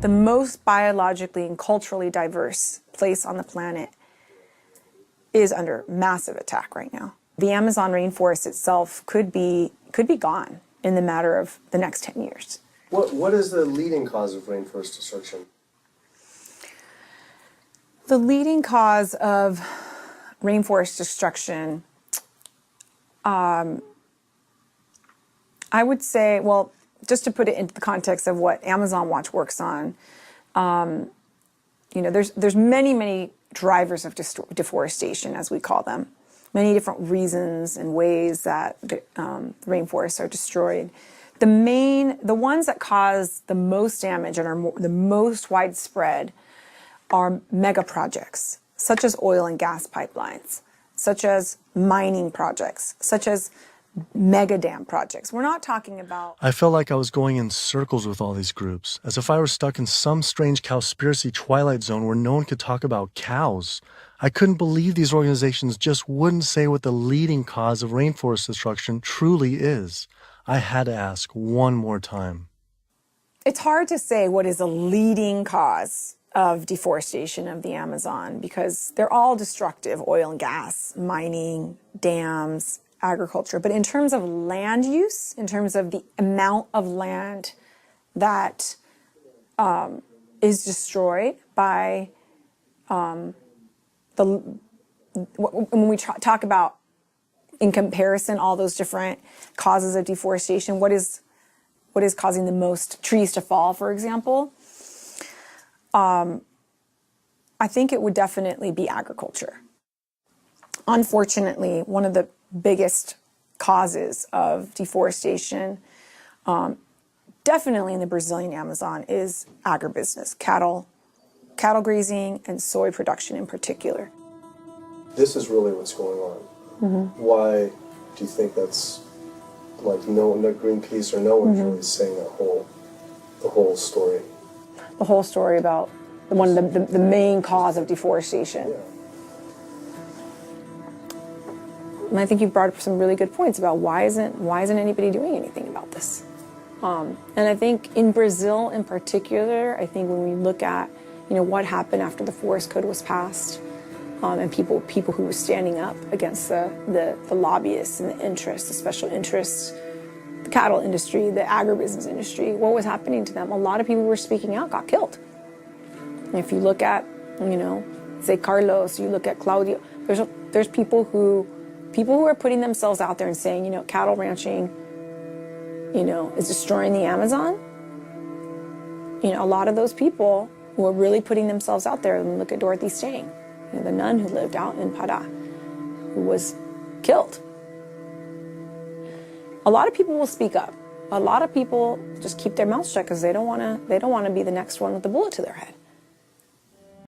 the most biologically and culturally diverse place on the planet is under massive attack right now. The Amazon rainforest itself could be gone in the matter of the next 10 years. What is the leading cause of rainforest destruction? The leading cause of rainforest destruction, I would say, well, just to put it into the context of what Amazon Watch works on, you know, there's many drivers of deforestation, as we call them, many different reasons and ways that the rainforests are destroyed. The ones that cause the most damage and are the most widespread are mega projects, such as oil and gas pipelines, such as mining projects, such as mega dam projects. We're not talking about... I felt like I was going in circles with all these groups, as if I were stuck in some strange Cowspiracy twilight zone where no one could talk about cows. I couldn't believe these organizations just wouldn't say what the leading cause of rainforest destruction truly is. I had to ask one more time. It's hard to say what is a leading cause of deforestation of the Amazon because they're all destructive: oil and gas, mining, dams, agriculture. But in terms of land use, in terms of the amount of land that is destroyed by when we talk about, in comparison, all those different causes of deforestation, what is causing the most trees to fall, for example? I think it would definitely be agriculture. Unfortunately, one of the biggest causes of deforestation, definitely in the Brazilian Amazon, is agribusiness, cattle grazing, and soy production in particular. This is really what's going on. Mm-hmm. Why do you think that's, like, no Greenpeace or no one's really saying the whole story? The whole story about the main cause of deforestation. Yeah. And I think you brought up some really good points about why isn't anybody doing anything about this? And I think in Brazil in particular, I think when we look at, you know, what happened after the forest code was passed, and people who were standing up against the lobbyists and the interests, the special interests, the cattle industry, the agribusiness industry, what was happening to them? A lot of people who were speaking out got killed. And if you look at, you know, say Carlos, you look at Claudio, there's people who are putting themselves out there and saying, you know, cattle ranching, you know, is destroying the Amazon. You know, a lot of those people who are really putting themselves out there, and look at Dorothy Stang, you know, the nun who lived out in Pará, who was killed. A lot of people will speak up. A lot of people just keep their mouths shut because they don't want to be the next one with the bullet to their head.